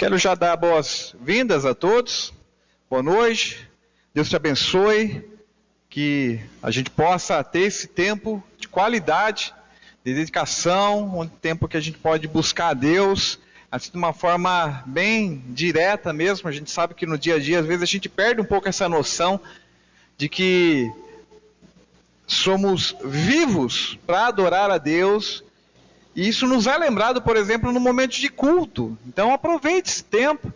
Quero já dar boas-vindas a todos. Boa noite. Deus te abençoe. Que a gente possa ter esse tempo de qualidade, de dedicação, um tempo que a gente pode buscar a Deus, assim, de uma forma bem direta mesmo. A gente sabe que no dia a dia, às vezes, a gente perde um pouco essa noção de que somos vivos para adorar a Deus. E isso nos é lembrado, por exemplo, no momento de culto. Então aproveite esse tempo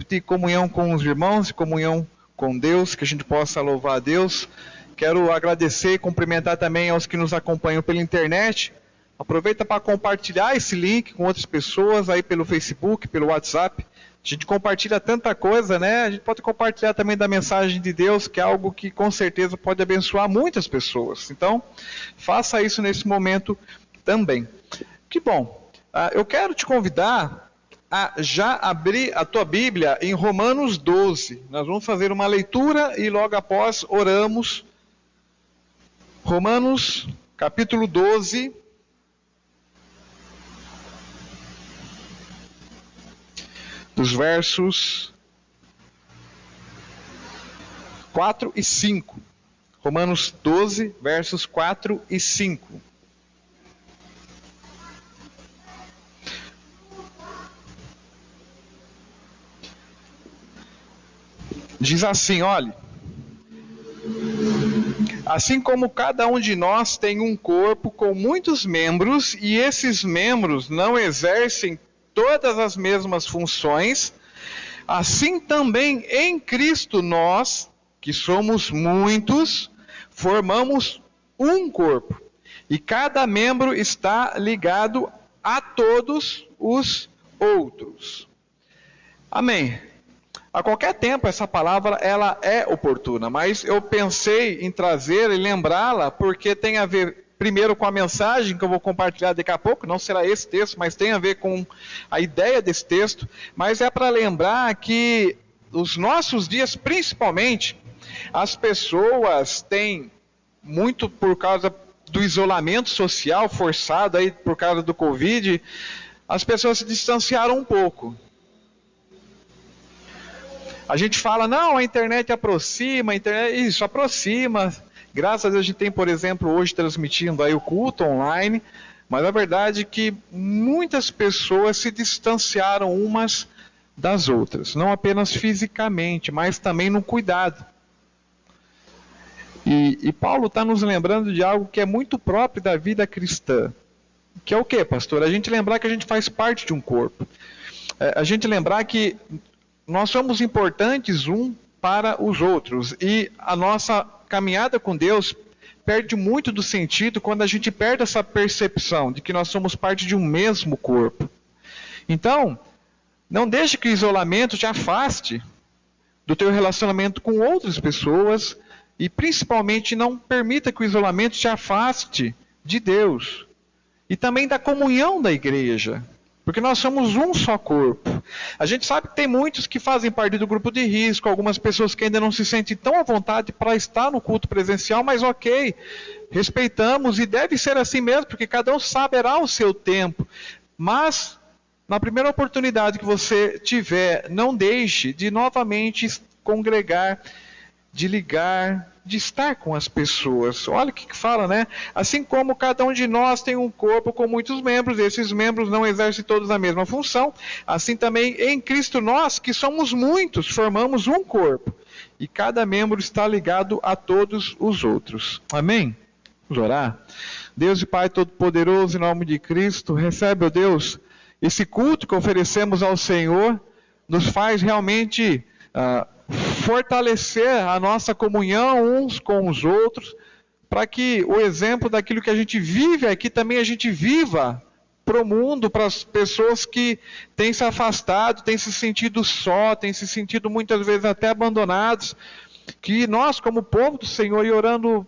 de comunhão com os irmãos, de comunhão com Deus, que a gente possa louvar a Deus. Quero agradecer e cumprimentar também aos que nos acompanham pela internet. Aproveita para compartilhar esse link com outras pessoas aí pelo Facebook, pelo WhatsApp. A gente compartilha tanta coisa, né? A gente pode compartilhar também da mensagem de Deus, que é algo que com certeza pode abençoar muitas pessoas. Então, faça isso nesse momento também. Que bom. Eu quero te convidar a já abrir a tua Bíblia em Romanos 12. Nós vamos fazer uma leitura e logo após oramos. Romanos, capítulo 12. Dos versos 4 e 5. Romanos 12, versos 4 e 5. Diz assim, olha: assim como cada um de nós tem um corpo com muitos membros, e esses membros não exercem todas as mesmas funções, assim também em Cristo nós, que somos muitos, formamos um corpo, e cada membro está ligado a todos os outros. Amém. A qualquer tempo essa palavra ela é oportuna, mas eu pensei em trazer e lembrá-la porque tem a ver primeiro com a mensagem que eu vou compartilhar daqui a pouco. Não será esse texto, mas tem a ver com a ideia desse texto. Mas é para lembrar que os nossos dias, principalmente, as pessoas têm, muito por causa do isolamento social forçado aí por causa do Covid, as pessoas se distanciaram um pouco. A gente fala, não, a internet aproxima, isso aproxima. Graças a Deus a gente tem, por exemplo, hoje transmitindo aí o culto online, mas a verdade é que muitas pessoas se distanciaram umas das outras, não apenas fisicamente, mas também no cuidado. E Paulo está nos lembrando de algo que é muito próprio da vida cristã, que é o quê, pastor? A gente lembrar que a gente faz parte de um corpo. A gente lembrar que nós somos importantes um para os outros. E a nossa caminhada com Deus perde muito do sentido quando a gente perde essa percepção de que nós somos parte de um mesmo corpo. Então, não deixe que o isolamento te afaste do teu relacionamento com outras pessoas e principalmente não permita que o isolamento te afaste de Deus e também da comunhão da igreja. Porque nós somos um só corpo. A gente sabe que tem muitos que fazem parte do grupo de risco, algumas pessoas que ainda não se sentem tão à vontade para estar no culto presencial, mas ok, respeitamos e deve ser assim mesmo, porque cada um saberá o seu tempo. Mas, na primeira oportunidade que você tiver, não deixe de novamente congregar, de ligar, de estar com as pessoas. Olha o que fala, né? Assim como cada um de nós tem um corpo com muitos membros, esses membros não exercem todos a mesma função, assim também em Cristo nós, que somos muitos, formamos um corpo, e cada membro está ligado a todos os outros. Amém? Vamos orar? Deus e Pai Todo-Poderoso, em nome de Cristo, recebe, ó Deus, esse culto que oferecemos ao Senhor, nos faz realmente fortalecer a nossa comunhão uns com os outros, para que o exemplo daquilo que a gente vive aqui também a gente viva para o mundo, para as pessoas que têm se afastado, têm se sentido só, têm se sentido muitas vezes até abandonados, que nós como povo do Senhor, e orando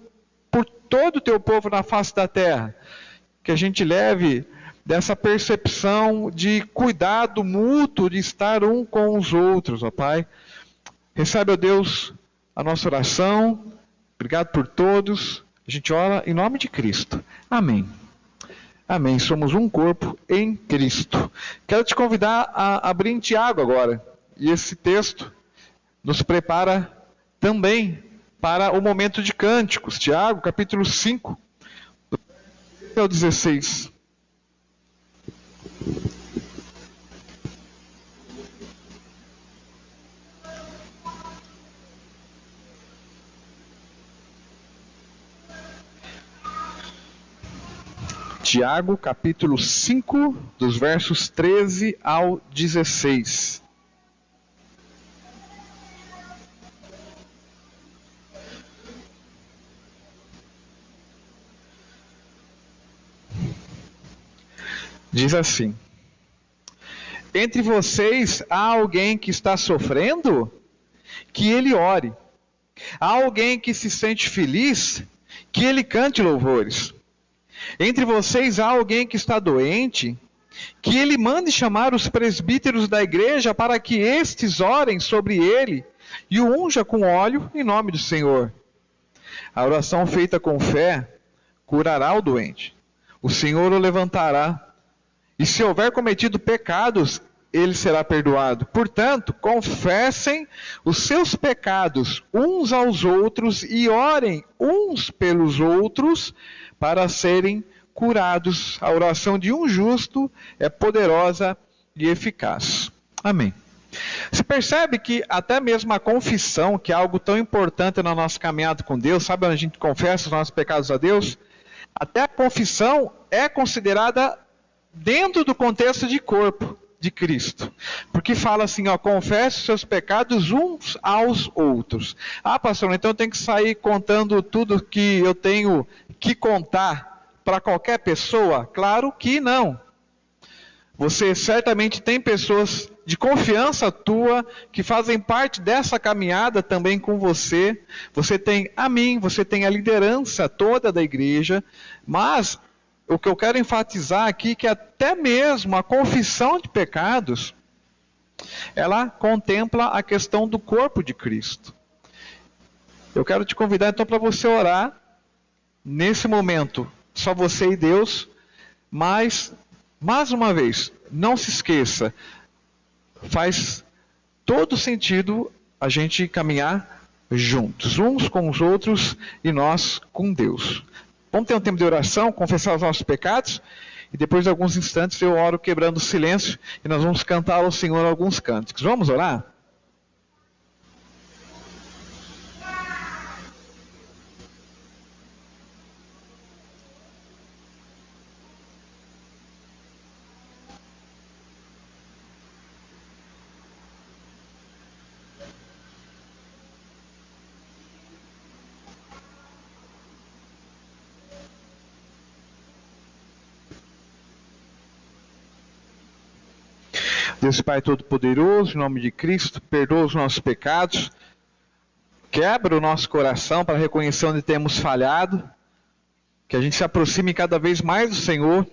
por todo o teu povo na face da terra, que a gente leve dessa percepção de cuidado mútuo, de estar um com os outros, ó Pai. Recebe, ó Deus, a nossa oração. Obrigado por todos. A gente ora em nome de Cristo. Amém. Amém. Somos um corpo em Cristo. Quero te convidar a abrir em Tiago agora. E esse texto nos prepara também para o momento de cânticos. Tiago, capítulo 5, até o 16. Tiago, capítulo 5, dos versos 13 ao 16. Diz assim: entre vocês há alguém que está sofrendo? Que ele ore. Há alguém que se sente feliz? Que ele cante louvores. Entre vocês há alguém que está doente? Que ele mande chamar os presbíteros da igreja para que estes orem sobre ele e o unja com óleo em nome do Senhor. A oração feita com fé curará o doente. O Senhor o levantará. E se houver cometido pecados, ele será perdoado. Portanto, confessem os seus pecados uns aos outros e orem uns pelos outros para serem curados. A oração de um justo é poderosa e eficaz. Amém. Você percebe que até mesmo a confissão, que é algo tão importante na nossa caminhada com Deus, sabe onde a gente confessa os nossos pecados a Deus? Até a confissão é considerada dentro do contexto de corpo de Cristo. Porque fala assim, ó, confesse os seus pecados uns aos outros. Ah, pastor, então eu tenho que sair contando tudo que eu tenho que contar para qualquer pessoa? Claro que não. Você certamente tem pessoas de confiança tua que fazem parte dessa caminhada também com você. Você tem a mim, você tem a liderança toda da igreja, mas o que eu quero enfatizar aqui é que até mesmo a confissão de pecados, ela contempla a questão do corpo de Cristo. Eu quero te convidar então para você orar nesse momento, só você e Deus, mas, mais uma vez, não se esqueça, faz todo sentido a gente caminhar juntos, uns com os outros e nós com Deus. Vamos ter um tempo de oração, confessar os nossos pecados, e depois de alguns instantes eu oro quebrando o silêncio, e nós vamos cantar ao Senhor alguns cânticos. Vamos orar? Deus Pai Todo-Poderoso, em nome de Cristo, perdoa os nossos pecados, quebra o nosso coração para reconhecer onde temos falhado, que a gente se aproxime cada vez mais do Senhor,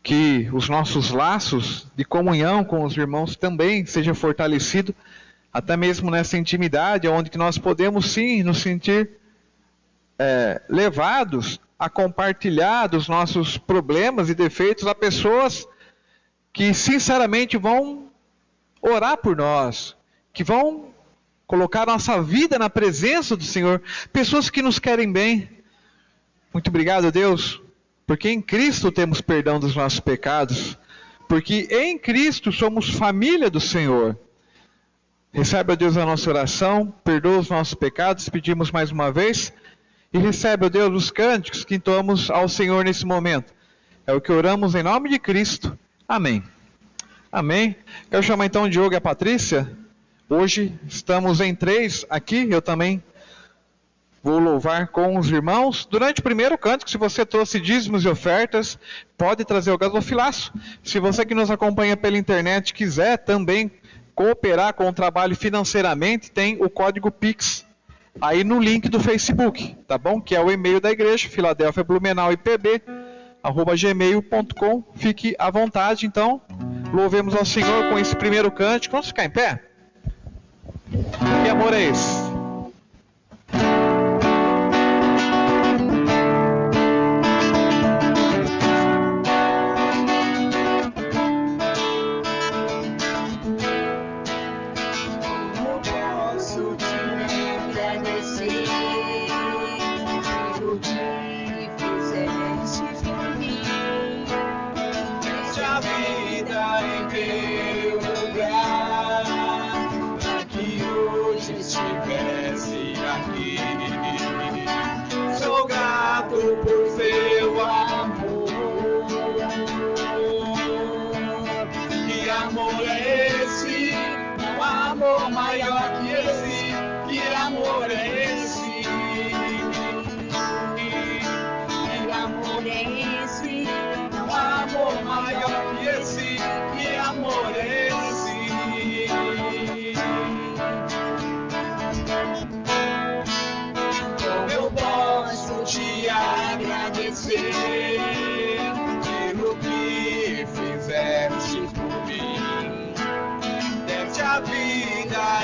que os nossos laços de comunhão com os irmãos também sejam fortalecidos, até mesmo nessa intimidade, onde que nós podemos sim nos sentir levados a compartilhar dos nossos problemas e defeitos a pessoas que sinceramente vão orar por nós, que vão colocar nossa vida na presença do Senhor, pessoas que nos querem bem. Muito obrigado, Deus, porque em Cristo temos perdão dos nossos pecados, porque em Cristo somos família do Senhor. Recebe, ó Deus, a nossa oração, perdoa os nossos pecados, pedimos mais uma vez, e recebe, ó Deus, os cânticos que entoamos ao Senhor nesse momento. É o que oramos em nome de Cristo. Amém. Amém. Quero chamar então o Diogo e a Patrícia. Hoje estamos em 3 aqui. Eu também vou louvar com os irmãos. Durante o primeiro cântico, se você trouxe dízimos e ofertas, pode trazer o gasofilaço. Se você que nos acompanha pela internet quiser também cooperar com o trabalho financeiramente, tem o código Pix aí no link do Facebook, tá bom? Que é o e-mail da igreja, Filadélfia Blumenau IPB, @gmail.com. Fique à vontade, então. Louvemos ao Senhor com esse primeiro cântico. Vamos ficar em pé? Que amor é esse?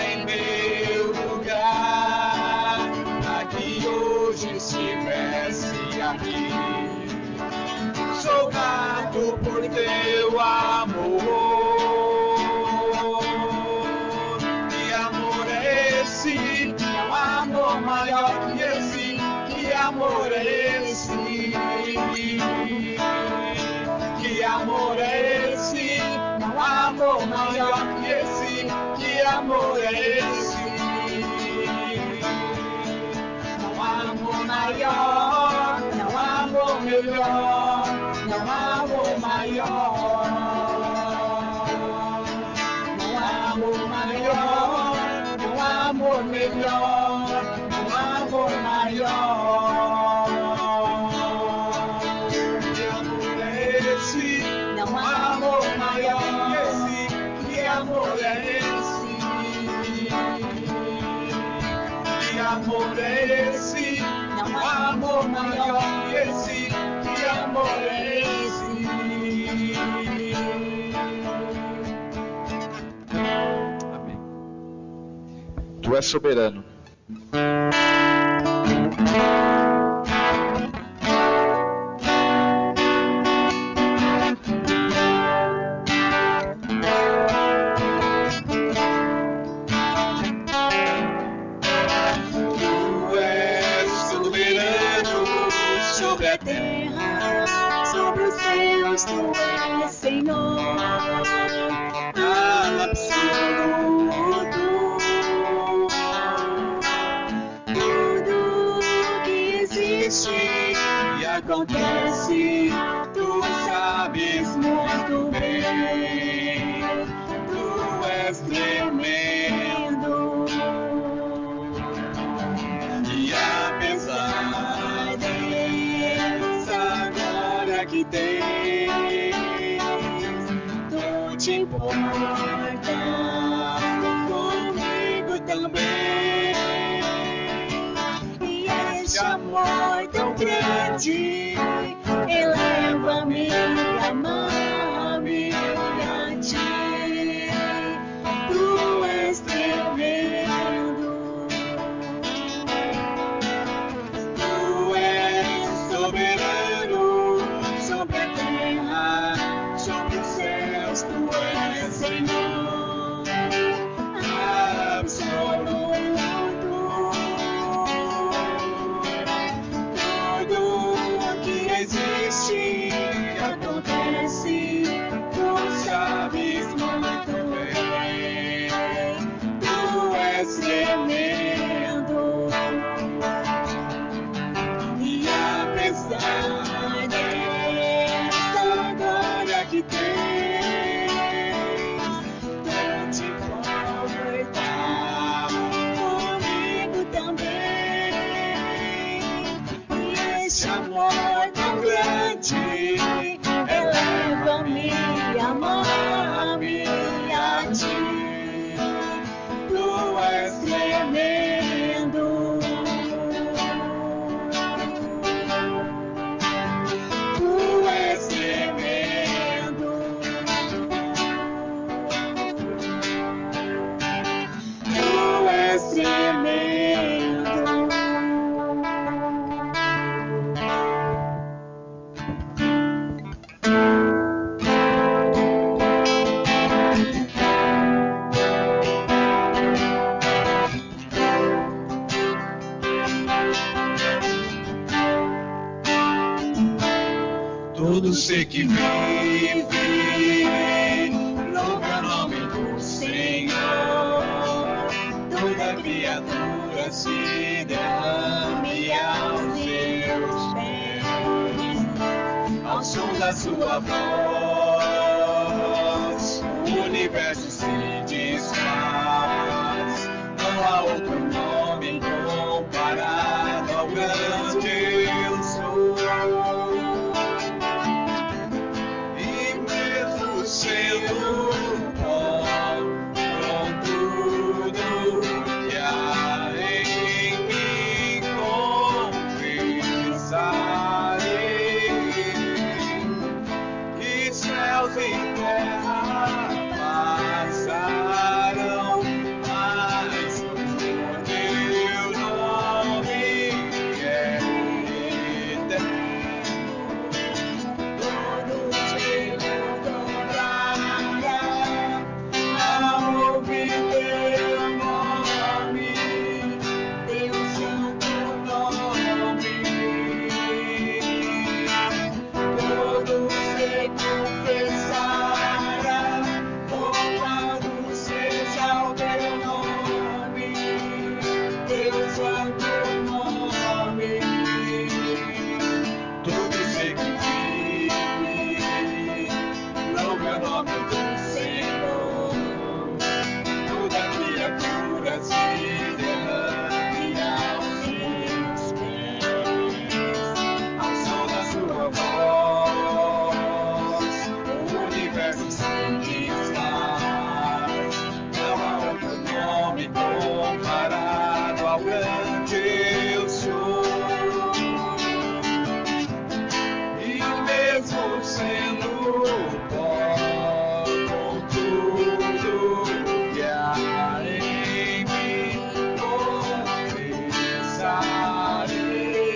em meu lugar, para que hoje estivesse aqui. Sou grato por teu amor. Que amor é esse? Não há amor maior que esse. Que amor é esse? Que amor é esse? Não há amor maior que esse. Que amor é esse? Não há amor maior, não há amor melhor, não há amor maior. Não há amor maior, não há amor melhor, não há amor maior. Que amor é esse? Não há amor maior que esse. Que amor é esse? Que amor é esse? Não há amor maior que esse. Que amor é esse? Amém. Tu és soberano. Sobre a terra, sobre os céus, tu és Senhor, absoluto. Tudo que existe e acontece, tu sabes muito bem. Tu és tremendo. E apesar dessa glória que tens, tu te importas comigo também. E este amor tão grande eleva-me, ama-me a ti. Tu és tremendo. Tu és soberano sobre a terra, sobre os céus, tu és Senhor, absoluto. Tudo que existe e acontece, tu sabes muito bem. Tu és tremendo. E apesar dessa glória que tens, tu te importas comigo também. E este amor tão grande eleva-me, ama-me a ti. Tu és tremendo. Tu és tremendo. Tu és tremendo. Todo ser que vive, louva o nome do Senhor. Toda criatura se derrame aos seus pés. Ao som da sua voz, o universo se desfaz. Não há outro nome comparado ao grande eu sou. Sendo bom com tudo que há em mim, confessarei que céus e terra passarão, o nome do Senhor. Toda criatura se derrame aos seus pés, ao som da sua voz, o universo se desfaz. Não há outro nome comparado ao grande eu sou. E mesmo sendo pó, com tudo que há em mim, confessarei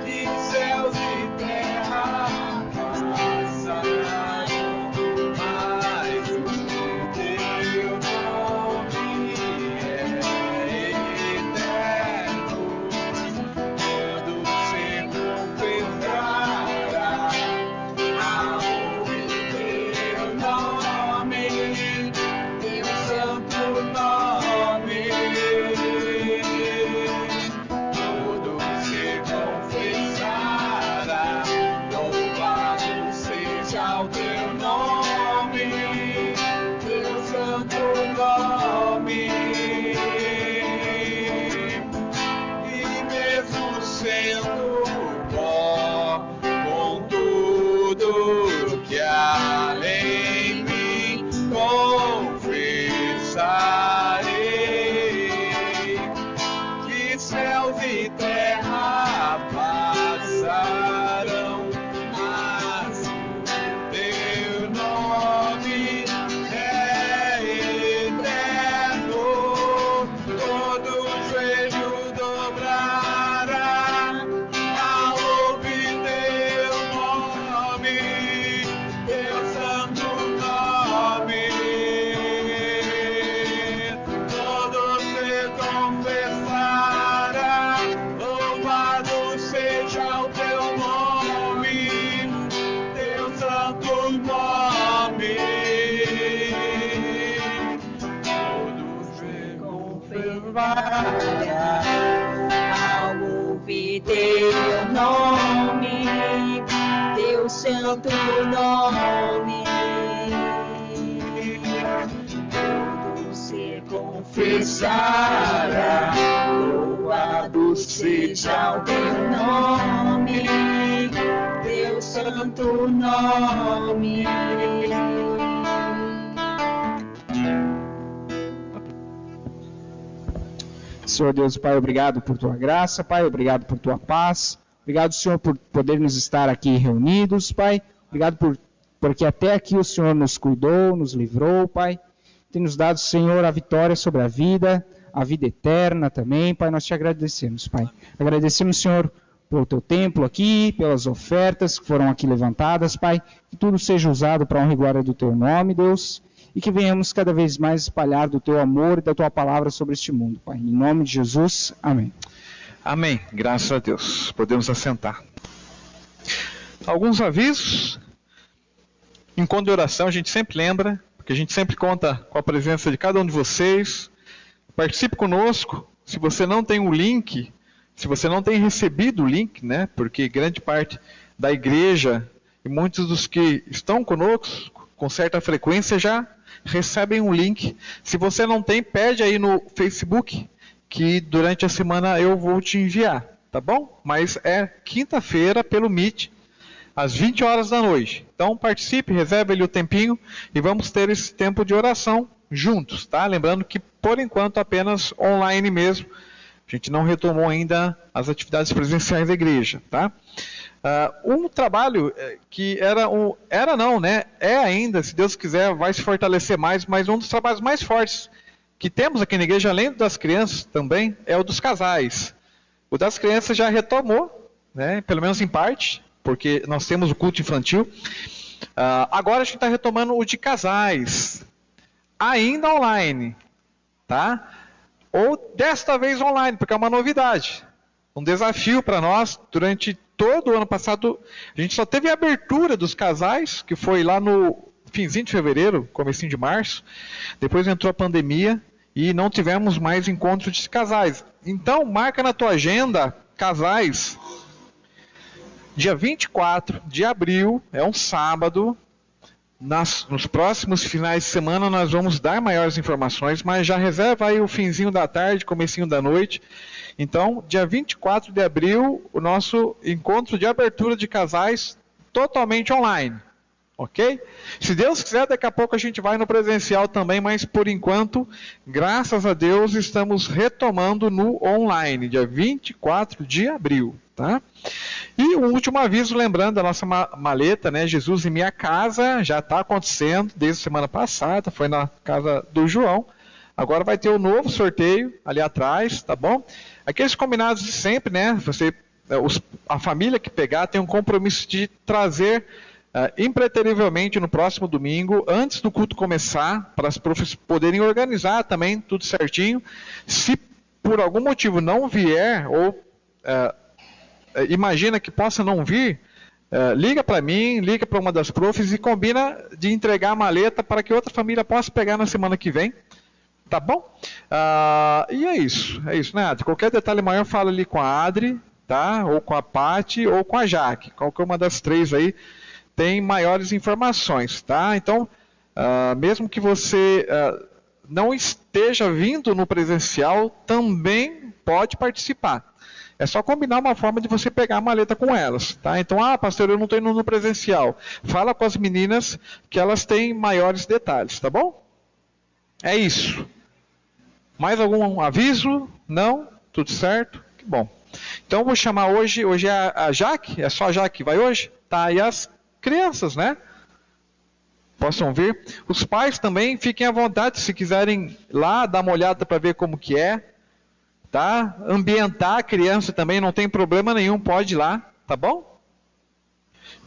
que céus e terra passarão, mas o teu nome é eterno. Quando se confessará ao teu nome, teu santo nome. Quando se confessará, louvado seja o teu nome, teu santo nome. E mesmo sendo pó, com tudo que há em mim, confessarei que céus e terra passarão, mas o teu nome é eterno. Todo joelho dobrará ao ouvir teu nome, teu santo nome. Todo se confessará, louvado seja o teu nome, teu santo nome. Todo se confessará Ao ouvir teu nome, teu santo nome, todo se confessará, louvado seja o teu nome, teu santo nome. Senhor Deus, Pai, obrigado por tua graça, Pai, obrigado por tua paz. Obrigado, Senhor, por podermos estar aqui reunidos, Pai. Obrigado porque até aqui o Senhor nos cuidou, nos livrou, Pai. Tem nos dado, Senhor, a vitória sobre a vida eterna também, Pai. Nós te agradecemos, Pai. Agradecemos, Senhor, pelo teu templo aqui, pelas ofertas que foram aqui levantadas, Pai. Que tudo seja usado para a honra e glória do teu nome, Deus. E que venhamos cada vez mais espalhar do teu amor e da tua palavra sobre este mundo, Pai. Em nome de Jesus, amém. Amém. Graças a Deus. Podemos assentar. Alguns avisos. Encontro de oração, a gente sempre lembra, porque a gente sempre conta com a presença de cada um de vocês. Participe conosco. Se você não tem o link, se você não tem recebido o link, né? Porque grande parte da igreja e muitos dos que estão conosco com certa frequência já recebem um link. Se você não tem, pede aí no Facebook, que durante a semana eu vou te enviar, tá bom? Mas é quinta-feira pelo Meet, às 20 horas da noite. Então participe, reserve ali o tempinho e vamos ter esse tempo de oração juntos, tá? Lembrando que por enquanto apenas online mesmo. A gente não retomou ainda as atividades presenciais da igreja, tá? Um trabalho que é ainda, se Deus quiser, vai se fortalecer mais, mas um dos trabalhos mais fortes que temos aqui na igreja, além das crianças também, é o dos casais. O das crianças já retomou, né, pelo menos em parte, porque nós temos o culto infantil. Agora a gente está retomando o de casais, ainda online, tá? Ou desta vez online, porque é uma novidade. Um desafio para nós. Durante todo o ano passado, a gente só teve a abertura dos casais, que foi lá no finzinho de fevereiro, comecinho de março. Depois entrou a pandemia e não tivemos mais encontros de casais. Então, marca na tua agenda, casais, dia 24 de abril, é um sábado, nos próximos finais de semana nós vamos dar maiores informações, mas já reserva aí o finzinho da tarde, comecinho da noite. Então, dia 24 de abril, o nosso encontro de abertura de casais totalmente online. Ok? Se Deus quiser, daqui a pouco a gente vai no presencial também, mas por enquanto, graças a Deus, estamos retomando no online, dia 24 de abril. Tá? E um último aviso, lembrando a nossa maleta, né? Jesus em Minha Casa, já está acontecendo desde a semana passada, foi na casa do João. Agora vai ter um novo sorteio ali atrás, tá bom? Aqueles combinados de sempre, né? A família que pegar tem um compromisso de trazer impreterivelmente no próximo domingo, antes do culto começar, para as profs poderem organizar também tudo certinho. Se por algum motivo não vier, ou imagina que possa não vir, liga para mim, liga para uma das profs e combina de entregar a maleta para que outra família possa pegar na semana que vem. Tá bom? E é isso, né, Adri? Qualquer detalhe maior, fala ali com a Adri, tá? Ou com a Paty, ou com a Jaque. Qualquer uma das três aí tem maiores informações, tá? Então, mesmo que você não esteja vindo no presencial, também pode participar. É só combinar uma forma de você pegar a maleta com elas, tá? Então, pastor, eu não estou indo no presencial. Fala com as meninas que elas têm maiores detalhes, tá bom? É isso. Mais algum aviso? Não? Tudo certo? Que bom. Então, eu vou chamar hoje é a Jaque, é só a Jaque que vai hoje? Tá, e as crianças, né? Possam vir. Os pais também, fiquem à vontade, se quiserem lá dar uma olhada para ver como que é, tá? Ambientar a criança também, não tem problema nenhum, pode ir lá, tá bom?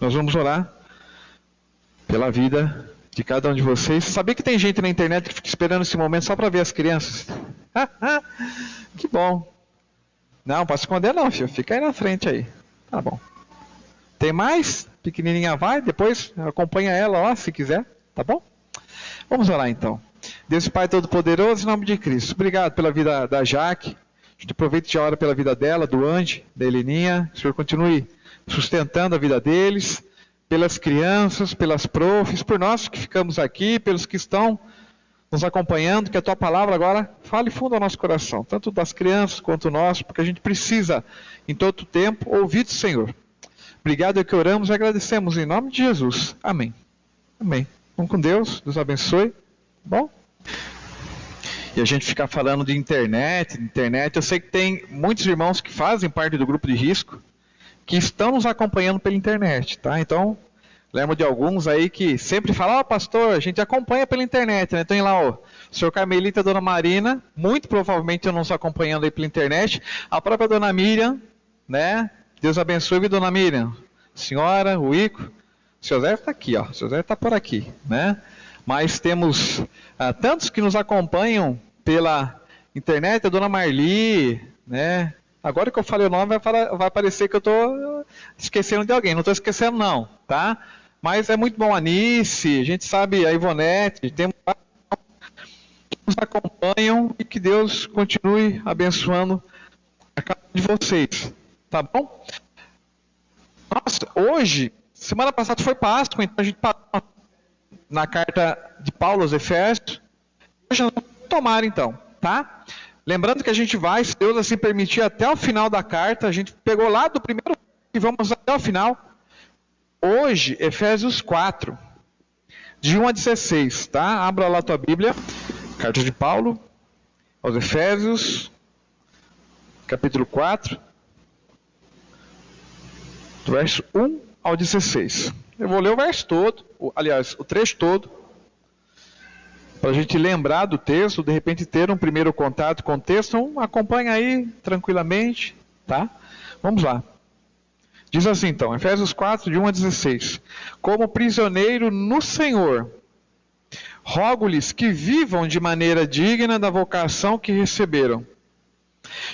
Nós vamos orar pela vida de cada um de vocês. Sabia que tem gente na internet que fica esperando esse momento só para ver as crianças? Que bom. Não, pode esconder não, filho. Fica aí na frente aí. Tá bom. Tem mais? Pequenininha vai, depois acompanha ela, ó, se quiser. Tá bom? Vamos orar então. Deus Pai Todo-Poderoso, em nome de Cristo. Obrigado pela vida da Jaque. A gente aproveita e já ora pela vida dela, do Andy, da Heleninha. O Senhor continue sustentando a vida deles, pelas crianças, pelas profs, por nós que ficamos aqui, pelos que estão nos acompanhando, que a Tua palavra agora fale fundo ao nosso coração, tanto das crianças quanto nosso, porque a gente precisa, em todo o tempo, ouvir do Senhor. Obrigado, é que oramos e agradecemos em nome de Jesus. Amém. Amém. Vamos com Deus, Deus abençoe. Bom? E a gente ficar falando de internet, eu sei que tem muitos irmãos que fazem parte do grupo de risco, que estão nos acompanhando pela internet, tá? Então, lembro de alguns aí que sempre falam, pastor, a gente acompanha pela internet, né? Tem lá o senhor Carmelita e a dona Marina, muito provavelmente estão nos acompanhando aí pela internet, a própria dona Miriam, né? Deus abençoe, dona Miriam, senhora, o Ico, o senhor Zé está aqui, ó, o senhor Zé está por aqui, né? Mas temos tantos que nos acompanham pela internet, a dona Marli, né? Agora que eu falei o nome, vai parecer que eu estou esquecendo de alguém. Não estou esquecendo não, tá? Mas é muito bom a Anice, a gente sabe a Ivonete, temos que nos acompanham e que Deus continue abençoando a cada um de vocês, tá bom? Nossa, hoje, semana passada foi Páscoa, então a gente parou na carta de Paulo aos Efésios. Hoje nós vamos tomar então, tá? Lembrando que a gente vai, se Deus assim permitir, até o final da carta. A gente pegou lá do primeiro e vamos até o final. Hoje, Efésios 4, de 1 a 16, tá? Abra lá a tua Bíblia. Carta de Paulo aos Efésios, capítulo 4, do verso 1 ao 16. Eu vou ler o verso todo, aliás, o trecho todo, para a gente lembrar do texto, de repente ter um primeiro contato com o texto. Então, acompanha aí tranquilamente, tá? Vamos lá. Diz assim então, Efésios 4, de 1 a 16. Como prisioneiro no Senhor, rogo-lhes que vivam de maneira digna da vocação que receberam.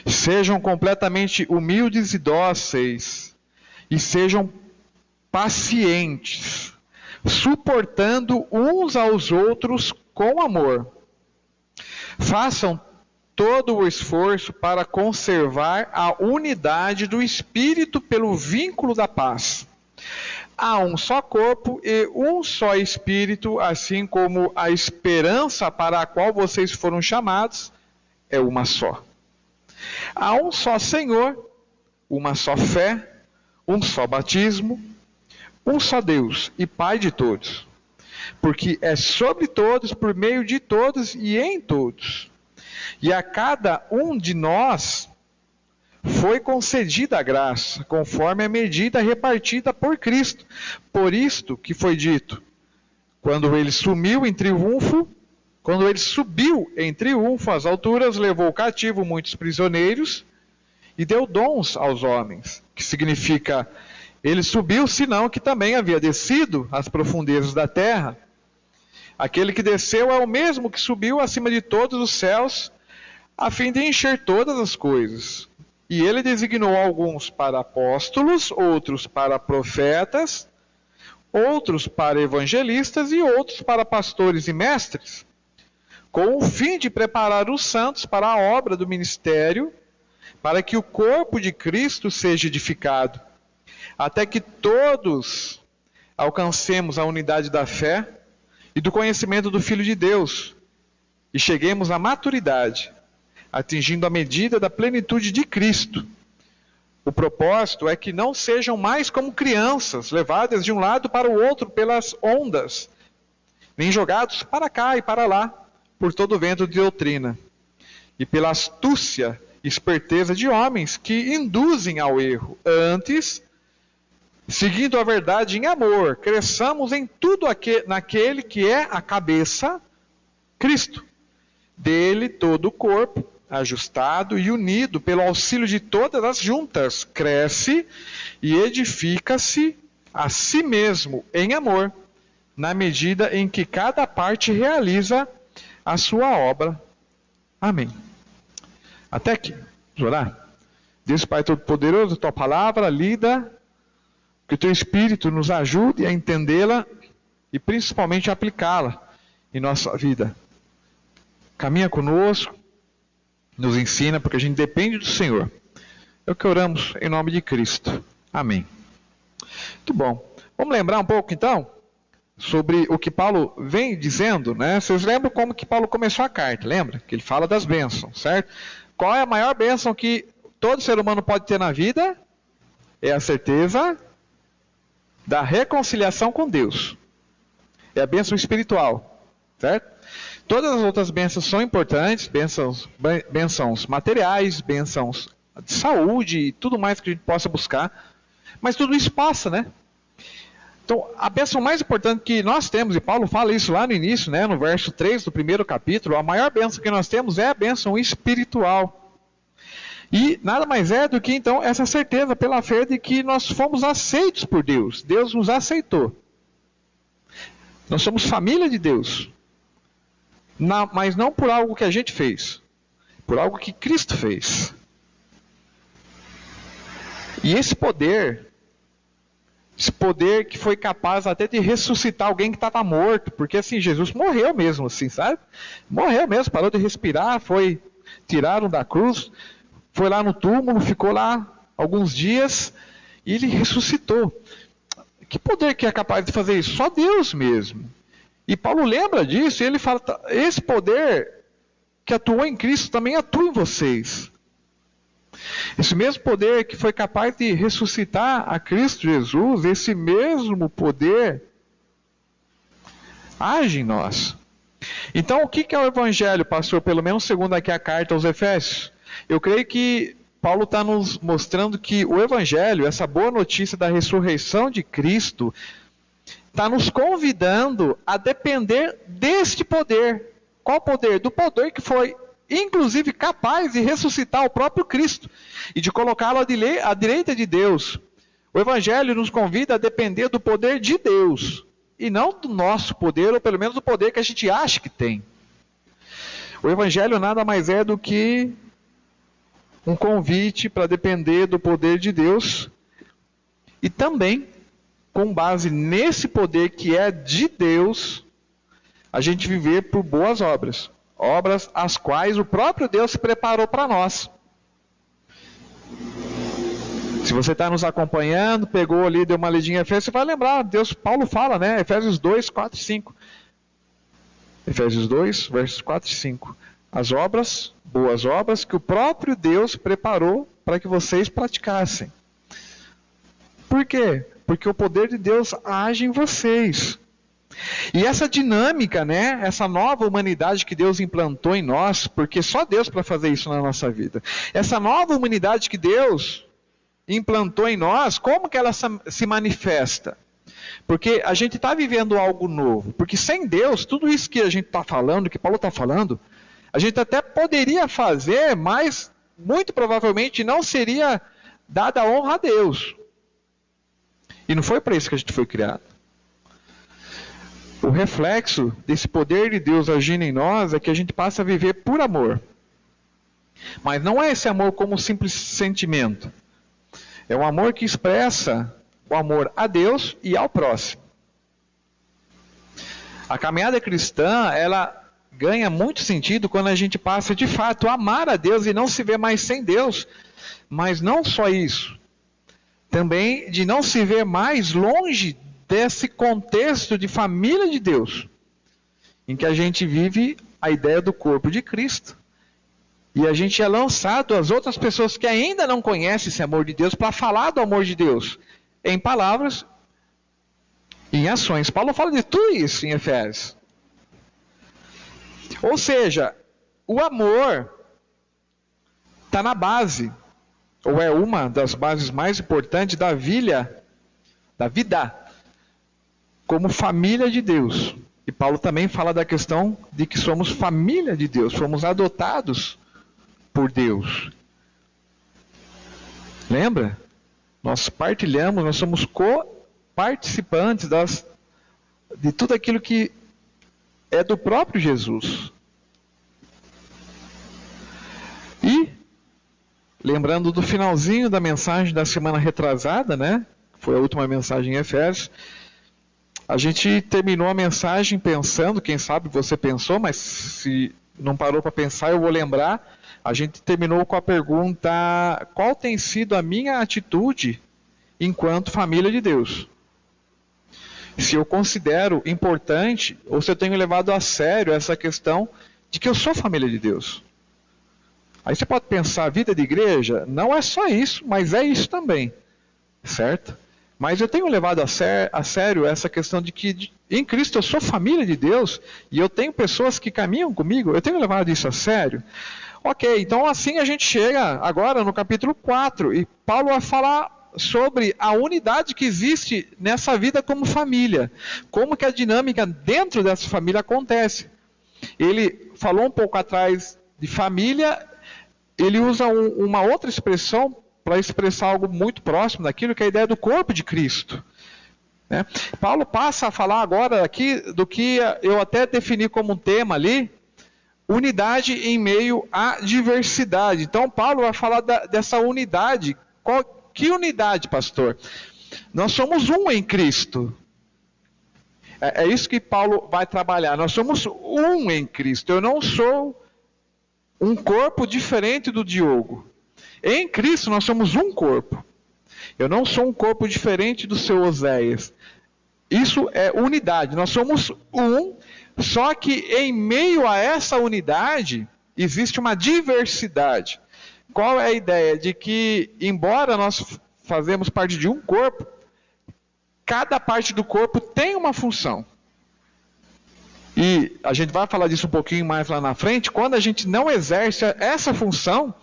Sejam completamente humildes e dóceis, e sejam pacientes, suportando uns aos outros com amor. Façam todo o esforço para conservar a unidade do Espírito pelo vínculo da paz. há um só corpo e um só Espírito, assim como a esperança para a qual vocês foram chamados é uma só. Há um só Senhor, uma só fé, um só batismo, um só Deus e Pai de todos, porque é sobre todos, por meio de todos e em todos. E a cada um de nós foi concedida a graça, conforme a medida repartida por Cristo. Por isto que foi dito, quando ele subiu em triunfo às alturas, levou cativo muitos prisioneiros e deu dons aos homens, que significa, ele subiu, senão que também havia descido às profundezas da terra. Aquele que desceu é o mesmo que subiu acima de todos os céus, a fim de encher todas as coisas. E ele designou alguns para apóstolos, outros para profetas, outros para evangelistas e outros para pastores e mestres, com o fim de preparar os santos para a obra do ministério, para que o corpo de Cristo seja edificado, até que todos alcancemos a unidade da fé e do conhecimento do Filho de Deus, e cheguemos à maturidade, atingindo a medida da plenitude de Cristo. O propósito é que não sejam mais como crianças, levadas de um lado para o outro pelas ondas, nem jogados para cá e para lá, por todo vento de doutrina, e pela astúcia e esperteza de homens que induzem ao erro. Antes, seguindo a verdade em amor, cresçamos em tudo naquele que é a cabeça, Cristo. Dele todo o corpo, ajustado e unido pelo auxílio de todas as juntas, cresce e edifica-se a si mesmo em amor, na medida em que cada parte realiza a sua obra. Amém. Até aqui. Vamos orar? Deus Pai Todo-Poderoso, tua palavra lida, que o teu Espírito nos ajude a entendê-la e principalmente a aplicá-la em nossa vida. Caminha conosco, nos ensina, porque a gente depende do Senhor. É o que oramos em nome de Cristo. Amém. Muito bom. Vamos lembrar um pouco então sobre o que Paulo vem dizendo, né? Vocês lembram como que Paulo começou a carta, lembra? Que ele fala das bênçãos, certo? Qual é a maior bênção que todo ser humano pode ter na vida? É a certeza da reconciliação com Deus. É a bênção espiritual, certo? Todas as outras bênçãos são importantes, bênçãos materiais, bênçãos de saúde e tudo mais que a gente possa buscar, mas tudo isso passa, né? Então, a bênção mais importante que nós temos, e Paulo fala isso lá no início, né, no verso 3 do primeiro capítulo, a maior bênção que nós temos é a bênção espiritual. E nada mais é do que, então, essa certeza pela fé de que nós fomos aceitos por Deus. Deus nos aceitou. Nós somos família de Deus. Mas não por algo que a gente fez, por algo que Cristo fez. E esse poder que foi capaz até de ressuscitar alguém que estava morto, porque assim, Jesus morreu mesmo, assim, sabe? Morreu mesmo, parou de respirar, tiraram da cruz, foi lá no túmulo, ficou lá alguns dias, e ele ressuscitou. Que poder que é capaz de fazer isso? Só Deus mesmo. E Paulo lembra disso, e ele fala, esse poder que atuou em Cristo também atua em vocês. Esse mesmo poder que foi capaz de ressuscitar a Cristo Jesus, esse mesmo poder age em nós. Então, o que é o Evangelho, pastor? Pelo menos segundo aqui a carta aos Efésios. Eu creio que Paulo está nos mostrando que o Evangelho, essa boa notícia da ressurreição de Cristo, está nos convidando a depender deste poder. Qual poder? Do poder que foi, inclusive, capaz de ressuscitar o próprio Cristo e de colocá-lo à direita de Deus. O Evangelho nos convida a depender do poder de Deus e não do nosso poder, ou pelo menos do poder que a gente acha que tem. O Evangelho nada mais é do que um convite para depender do poder de Deus e também, com base nesse poder que é de Deus, a gente viver por boas obras. Obras as quais o próprio Deus preparou para nós. Se você está nos acompanhando, pegou ali, deu uma lidinha em Efésios, você vai lembrar, Paulo fala, né? Efésios 2, 4 e 5. Efésios 2, versos 4 e 5. As obras, boas obras, que o próprio Deus preparou para que vocês praticassem. Por quê? Porque o poder de Deus age em vocês. E essa dinâmica, né, essa nova humanidade que Deus implantou em nós, porque só Deus para fazer isso na nossa vida. Essa nova humanidade que Deus implantou em nós, como que ela se manifesta? Porque a gente está vivendo algo novo. Porque sem Deus, tudo isso que a gente está falando, que Paulo está falando, a gente até poderia fazer, mas muito provavelmente não seria dada a honra a Deus. E não foi para isso que a gente foi criado. O reflexo desse poder de Deus agindo em nós é que a gente passa a viver por amor. Mas não é esse amor como um simples sentimento. É um amor que expressa o amor a Deus e ao próximo. A caminhada cristã, ela ganha muito sentido quando a gente passa de fato a amar a Deus e não se vê mais sem Deus. Mas não só isso. Também de não se ver mais longe desse contexto de família de Deus, em que a gente vive a ideia do corpo de Cristo. E a gente é lançado às outras pessoas que ainda não conhecem esse amor de Deus para falar do amor de Deus, em palavras e em ações. Paulo fala de tudo isso em Efésios. Ou seja, o amor está na base, ou é uma das bases mais importantes da vida como família de Deus. E Paulo também fala da questão de que somos família de Deus, fomos adotados por Deus. Lembra? Nós partilhamos, nós somos co-participantes de tudo aquilo que é do próprio Jesus. E, lembrando do finalzinho da mensagem da semana retrasada, né? Foi a última mensagem em Efésios. A gente terminou a mensagem pensando, quem sabe você pensou, mas se não parou para pensar, eu vou lembrar. A gente terminou com a pergunta: qual tem sido a minha atitude enquanto família de Deus? Se eu considero importante, ou se eu tenho levado a sério essa questão de que eu sou família de Deus. Aí você pode pensar, a vida de igreja não é só isso, mas é isso também, certo? Mas eu tenho levado a sério essa questão de que em Cristo eu sou família de Deus e eu tenho pessoas que caminham comigo, eu tenho levado isso a sério. Ok, então assim a gente chega agora no capítulo 4 e Paulo vai falar sobre a unidade que existe nessa vida como família. Como que a dinâmica dentro dessa família acontece. Ele falou um pouco atrás de família, ele usa uma outra expressão para expressar algo muito próximo daquilo que é a ideia do corpo de Cristo. Né? Paulo passa a falar agora aqui do que eu até defini como um tema ali, unidade em meio à diversidade. Então Paulo vai falar dessa unidade. Que unidade, pastor? Nós somos um em Cristo. É isso que Paulo vai trabalhar. Nós somos um em Cristo. Eu não sou um corpo diferente do Diogo. Em Cristo nós somos um corpo. Eu não sou um corpo diferente do seu Oséias. Isso é unidade. Nós somos um, só que em meio a essa unidade existe uma diversidade. Qual é a ideia? De que, embora nós fazemos parte de um corpo, cada parte do corpo tem uma função. E a gente vai falar disso um pouquinho mais lá na frente. Quando a gente não exerce essa função,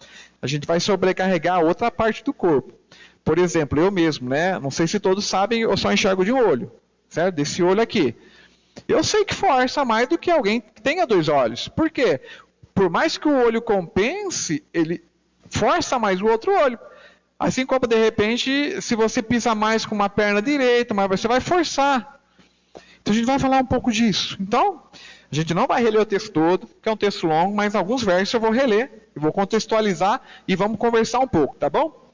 a gente vai sobrecarregar a outra parte do corpo. Por exemplo, eu mesmo, né? Não sei se todos sabem, eu só enxergo de um olho, certo? Desse olho aqui. Eu sei que força mais do que alguém que tenha dois olhos. Por quê? Por mais que o olho compense, ele força mais o outro olho. Assim como, de repente, se você pisa mais com uma perna direita, mas você vai forçar. Então a gente vai falar um pouco disso. Então, a gente não vai reler o texto todo, que é um texto longo, mas alguns versos eu vou reler, eu vou contextualizar e vamos conversar um pouco, tá bom?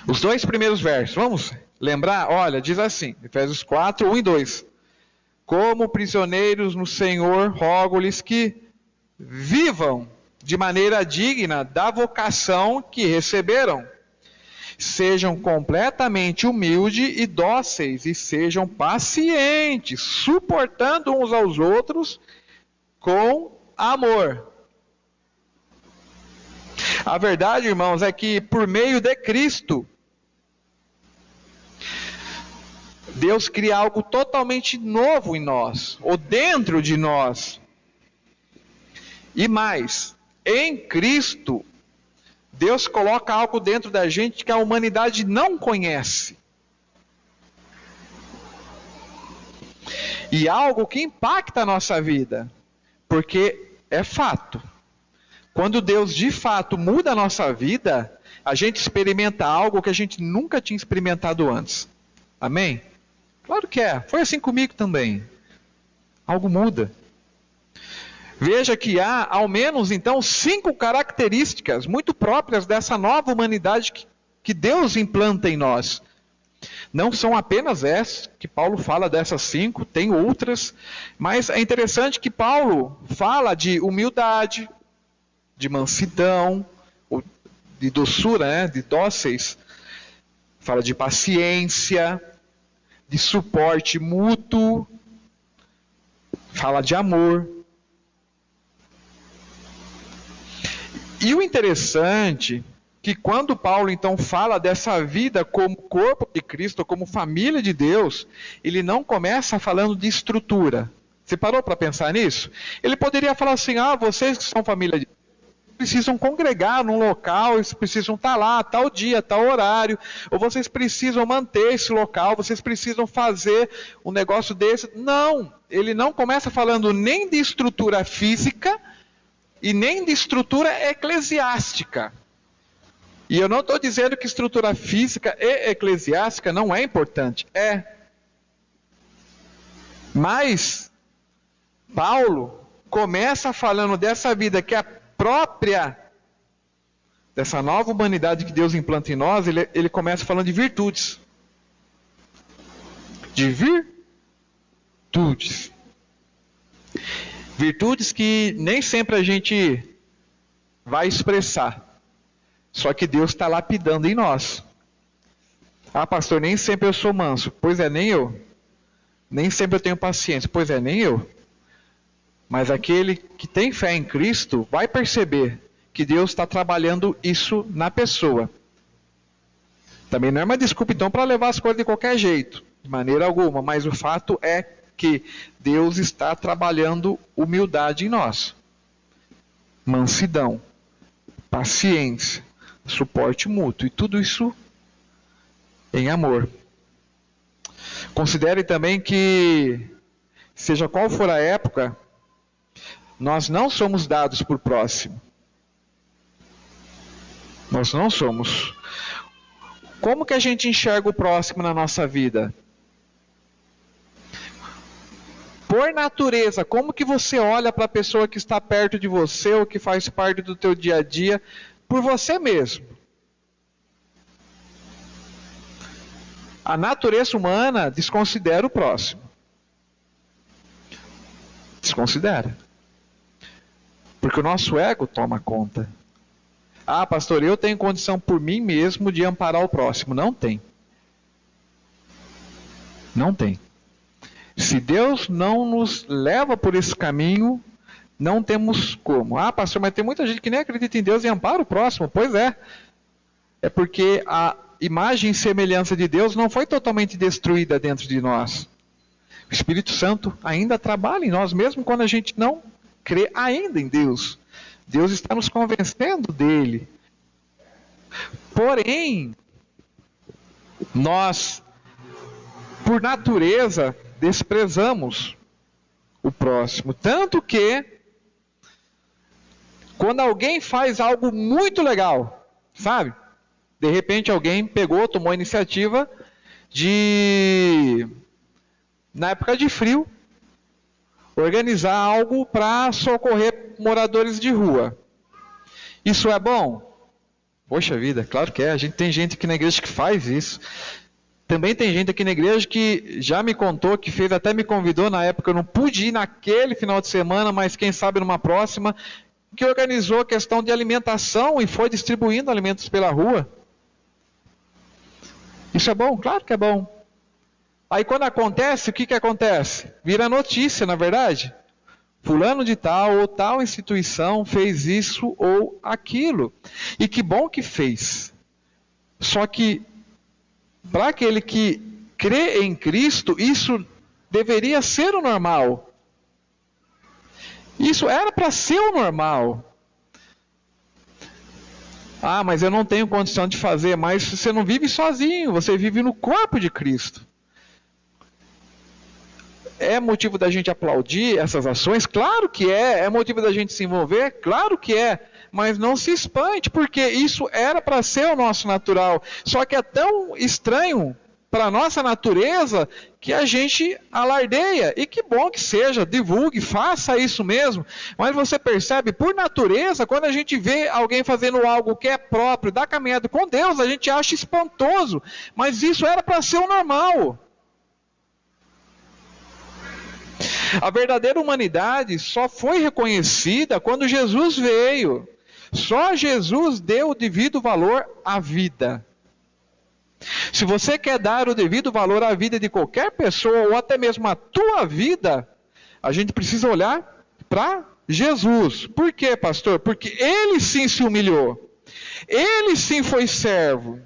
Os dois primeiros versos, vamos lembrar? Olha, diz assim, Efésios 4, 1 e 2. Como prisioneiros no Senhor, rogo-lhes que vivam de maneira digna da vocação que receberam, Sejam completamente humildes e dóceis, e sejam pacientes, suportando uns aos outros com amor. A verdade, irmãos, é que por meio de Cristo, Deus cria algo totalmente novo em nós, ou dentro de nós. E mais, em Cristo, Deus coloca algo dentro da gente que a humanidade não conhece. E algo que impacta a nossa vida. Porque é fato. Quando Deus de fato muda a nossa vida, a gente experimenta algo que a gente nunca tinha experimentado antes. Amém? Claro que é. Foi assim comigo também. Algo muda. Veja que há, ao menos, então, 5 características muito próprias dessa nova humanidade que Deus implanta em nós. Não são apenas essas, que Paulo fala dessas 5, tem outras, mas é interessante que Paulo fala de humildade, de mansidão, de doçura, de dóceis, fala de paciência, de suporte mútuo, fala de amor. E o interessante que quando Paulo então fala dessa vida como corpo de Cristo, como família de Deus, ele não começa falando de estrutura. Você parou para pensar nisso? Ele poderia falar assim, vocês que são família de Deus, precisam congregar num local, eles precisam estar lá, tal dia, tal horário, ou vocês precisam manter esse local, vocês precisam fazer um negócio desse. Não, ele não começa falando nem de estrutura física, e nem de estrutura eclesiástica. E eu não estou dizendo que estrutura física e eclesiástica não é importante. É. Mas, Paulo começa falando dessa vida que é própria dessa nova humanidade que Deus implanta em nós, ele começa falando de virtudes. De virtudes. Virtudes que nem sempre a gente vai expressar. Só que Deus está lapidando em nós. Pastor, nem sempre eu sou manso. Pois é, nem eu. Nem sempre eu tenho paciência. Pois é, nem eu. Mas aquele que tem fé em Cristo vai perceber que Deus está trabalhando isso na pessoa. Também não é uma desculpa então para levar as coisas de qualquer jeito. De maneira alguma. Mas o fato é que Deus está trabalhando humildade em nós. Mansidão, paciência, suporte mútuo. E tudo isso em amor. Considere também que, seja qual for a época, nós não somos dados por próximo. Nós não somos. Como que a gente enxerga o próximo na nossa vida? Por natureza, como que você olha para a pessoa que está perto de você ou que faz parte do teu dia a dia, por você mesmo? A natureza humana desconsidera o próximo. Desconsidera. Porque o nosso ego toma conta. Pastor, eu tenho condição por mim mesmo de amparar o próximo. Não tem. Não tem. Se Deus não nos leva por esse caminho, não temos como. Pastor, mas tem muita gente que nem acredita em Deus e ampara o próximo. Pois é. É porque a imagem e semelhança de Deus não foi totalmente destruída dentro de nós. O Espírito Santo ainda trabalha em nós, mesmo quando a gente não crê ainda em Deus. Deus está nos convencendo dele. Porém, nós, por natureza, desprezamos o próximo. Tanto que, quando alguém faz algo muito legal, sabe? De repente alguém pegou, tomou a iniciativa de, na época de frio, organizar algo para socorrer moradores de rua. Isso é bom? Poxa vida, claro que é. Tem gente aqui na igreja que faz isso. Também tem gente aqui na igreja que já me contou, que fez, até me convidou na época, eu não pude ir naquele final de semana, mas quem sabe numa próxima, que organizou a questão de alimentação e foi distribuindo alimentos pela rua. Isso é bom? Claro que é bom. Aí quando acontece, o que acontece? Vira notícia, na verdade. Fulano de tal ou tal instituição fez isso ou aquilo. E que bom que fez. Só que, para aquele que crê em Cristo, isso deveria ser o normal. Isso era para ser o normal. Ah, mas eu não tenho condição de fazer. Mas você não vive sozinho, você vive no corpo de Cristo. É motivo da gente aplaudir essas ações? Claro que é. É motivo da gente se envolver? Claro que é. Mas não se espante, porque isso era para ser o nosso natural. Só que é tão estranho para a nossa natureza que a gente alardeia. E que bom que seja, divulgue, faça isso mesmo. Mas você percebe, por natureza, quando a gente vê alguém fazendo algo que é próprio da caminhada com Deus, a gente acha espantoso. Mas isso era para ser o normal. A verdadeira humanidade só foi reconhecida quando Jesus veio. Só Jesus deu o devido valor à vida. Se você quer dar o devido valor à vida de qualquer pessoa, ou até mesmo à tua vida, a gente precisa olhar para Jesus. Por quê, pastor? Porque ele sim se humilhou. Ele sim foi servo.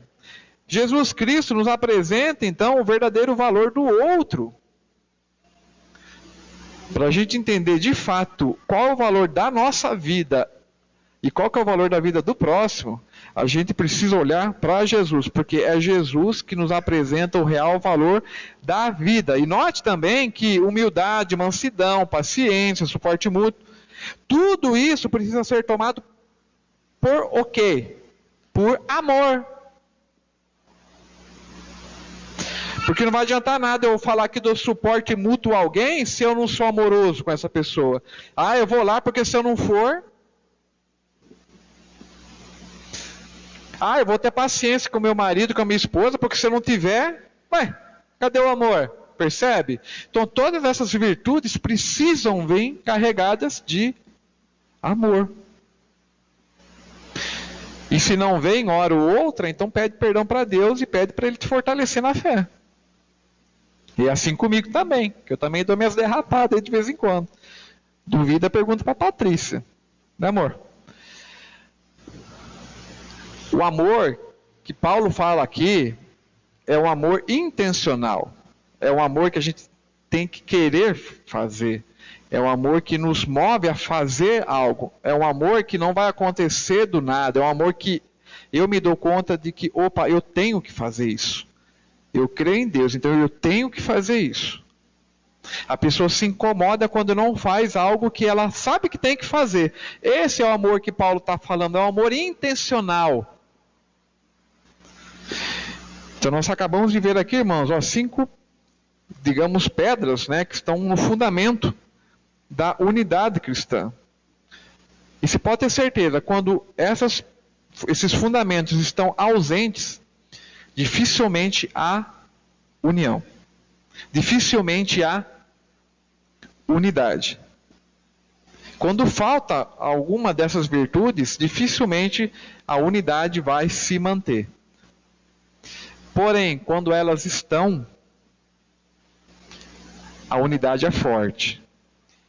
Jesus Cristo nos apresenta, então, o verdadeiro valor do outro. Para a gente entender de fato qual é o valor da nossa vida e qual que é o valor da vida do próximo, a gente precisa olhar para Jesus, porque é Jesus que nos apresenta o real valor da vida. E note também que humildade, mansidão, paciência, suporte mútuo, tudo isso precisa ser tomado por o quê? Por amor. Porque não vai adiantar nada eu falar que dou suporte mútuo a alguém se eu não sou amoroso com essa pessoa. Ah, eu vou lá porque se eu não for... Ah, eu vou ter paciência com meu marido, com a minha esposa, porque se eu não tiver... Ué, cadê o amor? Percebe? Então todas essas virtudes precisam vir carregadas de amor. E se não vem hora ou outra, então pede perdão para Deus e pede para Ele te fortalecer na fé. E é assim comigo também, que eu também dou minhas derrapadas de vez em quando. Duvida, pergunta para a Patrícia. Né, amor? O amor que Paulo fala aqui é um amor intencional. É um amor que a gente tem que querer fazer. É um amor que nos move a fazer algo. É um amor que não vai acontecer do nada. É um amor que eu me dou conta de que, opa, eu tenho que fazer isso. Eu creio em Deus, então eu tenho que fazer isso. A pessoa se incomoda quando não faz algo que ela sabe que tem que fazer. Esse é o amor que Paulo está falando, é um amor intencional. Então nós acabamos de ver aqui, irmãos, 5, digamos, pedras, né, que estão no fundamento da unidade cristã. E se pode ter certeza, quando esses fundamentos estão ausentes, dificilmente há união. Dificilmente há unidade. Quando falta alguma dessas virtudes, dificilmente a unidade vai se manter. Porém, quando elas estão, a unidade é forte.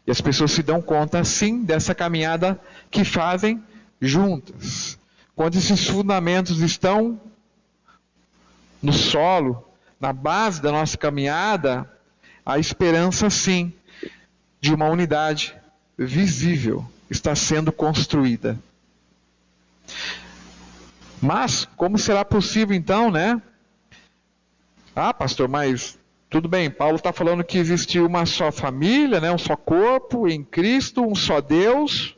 E as pessoas se dão conta, sim, dessa caminhada que fazem juntas. Quando esses fundamentos estão no solo, na base da nossa caminhada, a esperança, sim, de uma unidade visível está sendo construída. Mas, como será possível então, né? Ah, pastor, mas tudo bem, Paulo está falando que existe uma só família, né? Um só corpo em Cristo, um só Deus.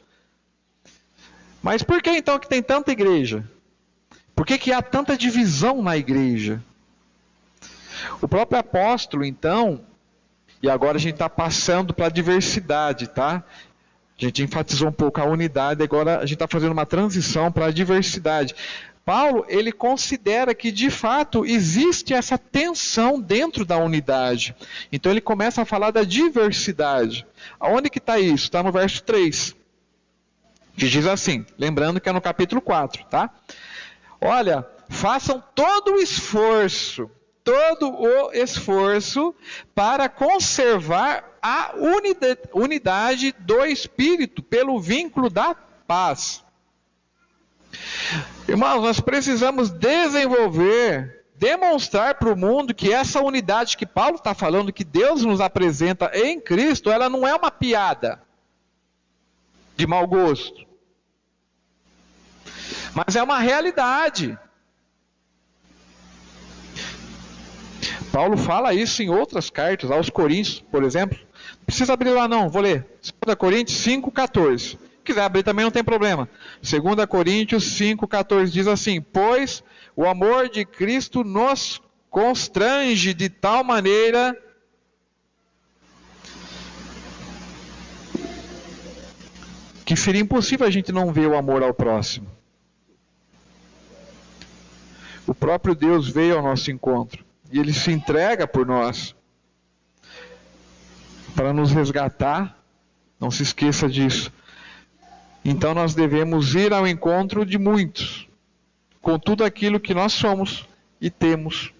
Mas por que então que tem tanta igreja? Por que há tanta divisão na igreja? O próprio apóstolo, então, e agora a gente está passando para a diversidade, tá? A gente enfatizou um pouco a unidade, agora a gente está fazendo uma transição para a diversidade. Paulo, ele considera que de fato existe essa tensão dentro da unidade. Então ele começa a falar da diversidade. Aonde que está isso? Está no verso 3. Que diz assim, lembrando que é no capítulo 4, tá? Olha, façam todo o esforço para conservar a unidade do Espírito pelo vínculo da paz. Irmãos, nós precisamos demonstrar para o mundo que essa unidade que Paulo está falando, que Deus nos apresenta em Cristo, ela não é uma piada de mau gosto, mas é uma realidade. Paulo fala isso em outras cartas, aos Coríntios, por exemplo. Não precisa abrir lá não, vou ler. 2 Coríntios 5,14. Se quiser abrir também não tem problema. 2 Coríntios 5,14 diz assim: pois o amor de Cristo nos constrange de tal maneira que seria impossível a gente não ver o amor ao próximo. O próprio Deus veio ao nosso encontro. E Ele se entrega por nós, para nos resgatar. Não se esqueça disso. Então nós devemos ir ao encontro de muitos, com tudo aquilo que nós somos e temos.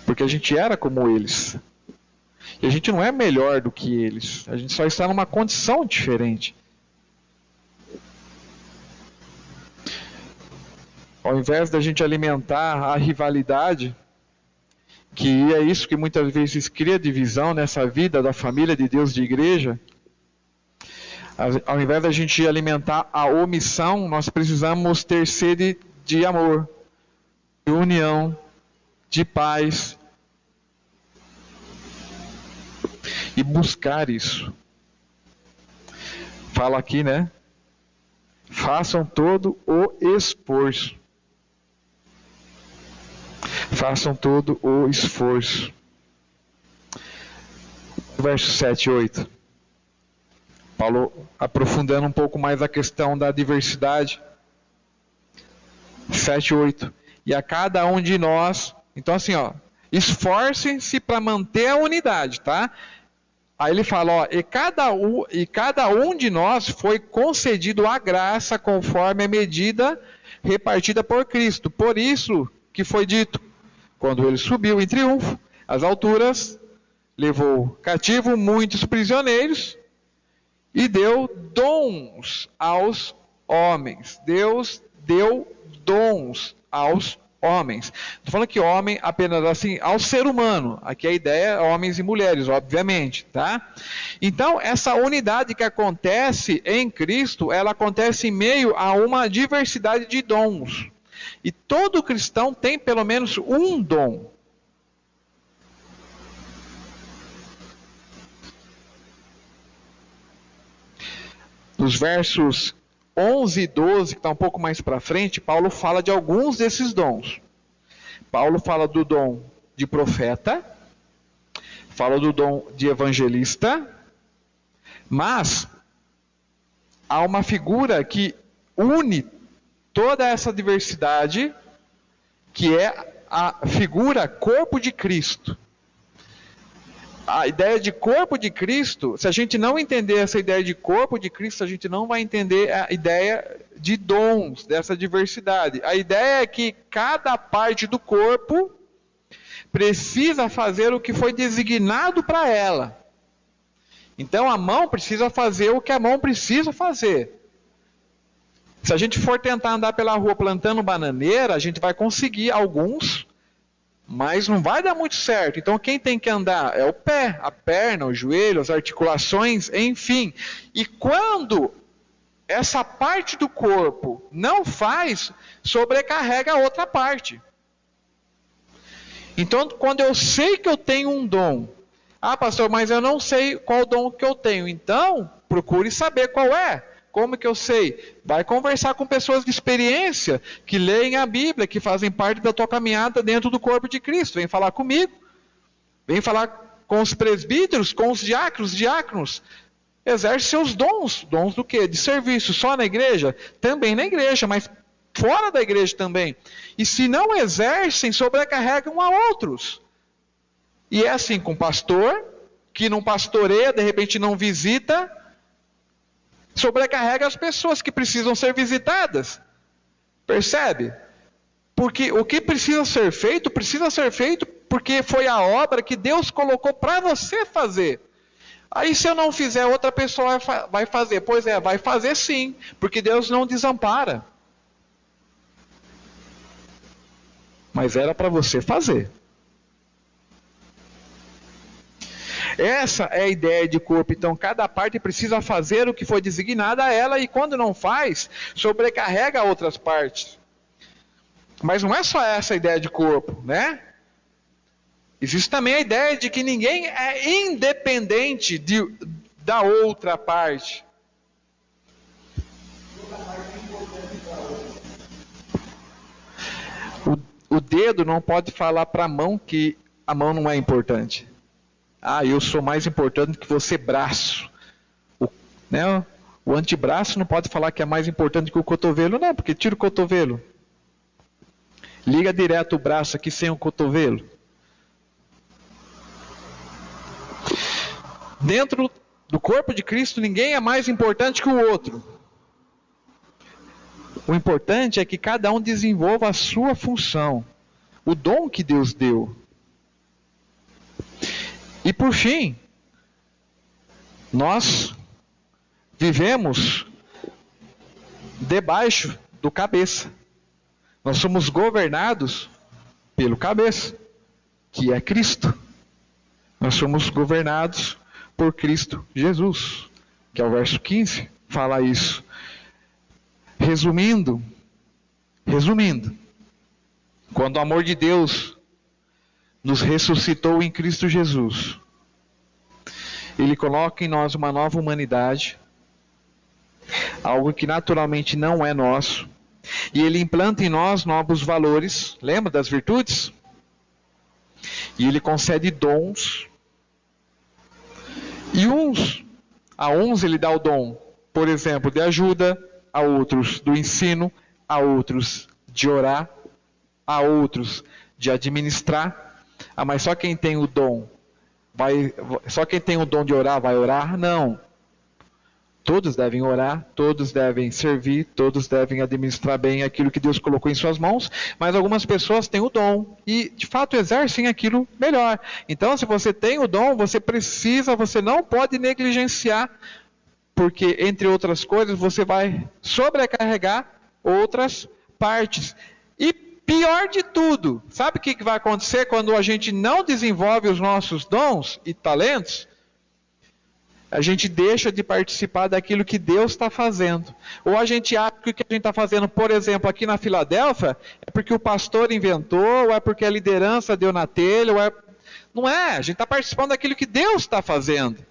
Porque a gente era como eles. E a gente não é melhor do que eles. A gente só está numa condição diferente. Ao invés da gente alimentar a rivalidade, que é isso que muitas vezes cria divisão nessa vida da família de Deus de igreja, ao invés da gente alimentar a omissão, nós precisamos ter sede de amor, de união, de paz, e buscar isso. Fala aqui, né? Façam todo o esforço. Façam todo o esforço. Versos 7 e 8. Paulo aprofundando um pouco mais a questão da diversidade. 7 e 8. E a cada um de nós... Então assim, ó, esforcem-se para manter a unidade, tá? Aí ele fala, ó, e cada um de nós foi concedido a graça conforme a medida repartida por Cristo. Por isso que foi dito, quando ele subiu em triunfo às alturas, levou cativo muitos prisioneiros e deu dons aos homens. Deus deu dons aos homens. Estou falando que homem apenas assim, ao ser humano. Aqui a ideia é homens e mulheres, obviamente, tá? Então, essa unidade que acontece em Cristo, ela acontece em meio a uma diversidade de dons. E todo cristão tem pelo menos um dom. Nos versos 11 e 12, que está um pouco mais para frente, Paulo fala de alguns desses dons. Paulo fala do dom de profeta, fala do dom de evangelista, mas há uma figura que une toda essa diversidade, que é a figura corpo de Cristo. A ideia de corpo de Cristo, se a gente não entender essa ideia de corpo de Cristo, a gente não vai entender a ideia de dons, dessa diversidade. A ideia é que cada parte do corpo precisa fazer o que foi designado para ela. Então a mão precisa fazer o que a mão precisa fazer. Se a gente for tentar andar pela rua plantando bananeira, a gente vai conseguir alguns, mas não vai dar muito certo. Então quem tem que andar é o pé, a perna, o joelho, as articulações, enfim. E quando essa parte do corpo não faz, sobrecarrega a outra parte. Então quando eu sei que eu tenho um dom, pastor, mas eu não sei qual dom que eu tenho. Então procure saber qual é. Como que eu sei? Vai conversar com pessoas de experiência, que leem a Bíblia, que fazem parte da tua caminhada dentro do corpo de Cristo. Vem falar comigo. Vem falar com os presbíteros, com os diáconos. Exerce seus dons. Dons do quê? De serviço. Só na igreja? Também na igreja, mas fora da igreja também. E se não exercem, sobrecarregam a outros. E é assim com o pastor, que não pastoreia, de repente não visita, sobrecarrega as pessoas que precisam ser visitadas. Percebe? Porque o que precisa ser feito porque foi a obra que Deus colocou para você fazer. Aí se eu não fizer, outra pessoa vai fazer. Pois é, vai fazer sim, porque Deus não desampara. Mas era para você fazer. Essa é a ideia de corpo. Então, cada parte precisa fazer o que foi designado a ela, e quando não faz, sobrecarrega outras partes. Mas não é só essa a ideia de corpo, né? Existe também a ideia de que ninguém é independente da outra parte. O dedo não pode falar para a mão que a mão não é importante. Ah, eu sou mais importante que você, braço. O antebraço não pode falar que é mais importante que o cotovelo, não, porque tira o cotovelo. Liga direto o braço aqui sem o cotovelo. Dentro do corpo de Cristo, ninguém é mais importante que o outro. O importante é que cada um desenvolva a sua função, o dom que Deus deu. E por fim, nós vivemos debaixo do cabeça. Nós somos governados pelo cabeça, que é Cristo. Nós somos governados por Cristo Jesus, que é o verso 15, fala isso. Resumindo, quando o amor de Deus nos ressuscitou em Cristo Jesus, Ele coloca em nós uma nova humanidade, algo que naturalmente não é nosso, e Ele implanta em nós novos valores, lembra das virtudes? E Ele concede dons, e a uns Ele dá o dom, por exemplo, de ajuda, a outros do ensino, a outros de orar, a outros de administrar. Ah, mas só quem tem o dom de orar vai orar? Não. Todos devem orar, todos devem servir, todos devem administrar bem aquilo que Deus colocou em suas mãos, mas algumas pessoas têm o dom e de fato exercem aquilo melhor. Então, se você tem o dom, você não pode negligenciar, porque, entre outras coisas, você vai sobrecarregar outras partes. E pior de tudo, sabe o que vai acontecer quando a gente não desenvolve os nossos dons e talentos? A gente deixa de participar daquilo que Deus está fazendo. Ou a gente acha que o que a gente está fazendo, por exemplo, aqui na Filadélfia, é porque o pastor inventou, ou é porque a liderança deu na telha, Não é, a gente está participando daquilo que Deus está fazendo.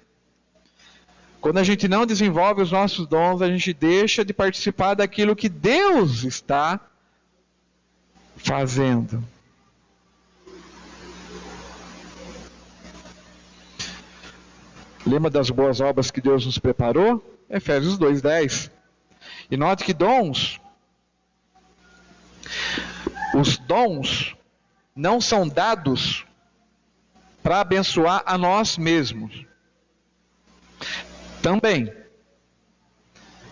Quando a gente não desenvolve os nossos dons, a gente deixa de participar daquilo que Deus está fazendo. Lembra das boas obras que Deus nos preparou? Efésios 2:10. E note que os dons não são dados para abençoar a nós mesmos. Também.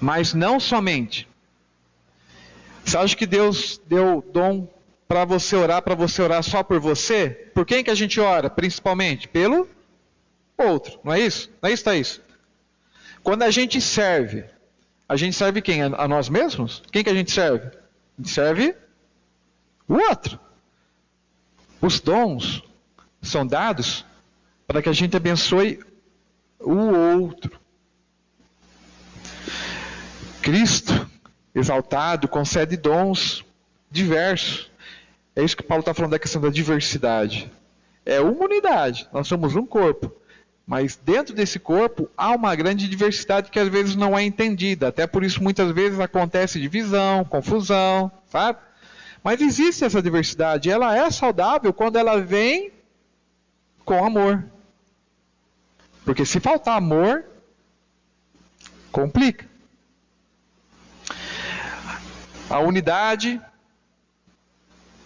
Mas não somente. Você acha que Deus deu dom para você orar só por você? Por quem que a gente ora? Principalmente pelo outro, não é isso? Não é isso, Thaís? Quando a gente serve quem? A nós mesmos? Quem que a gente serve? A gente serve o outro. Os dons são dados para que a gente abençoe o outro. Cristo, exaltado, concede dons diversos. É isso que Paulo está falando da questão da diversidade. É uma unidade, nós somos um corpo. Mas dentro desse corpo há uma grande diversidade que às vezes não é entendida. Até por isso muitas vezes acontece divisão, confusão, sabe? Mas existe essa diversidade. Ela é saudável quando ela vem com amor. Porque se faltar amor, complica. A unidade,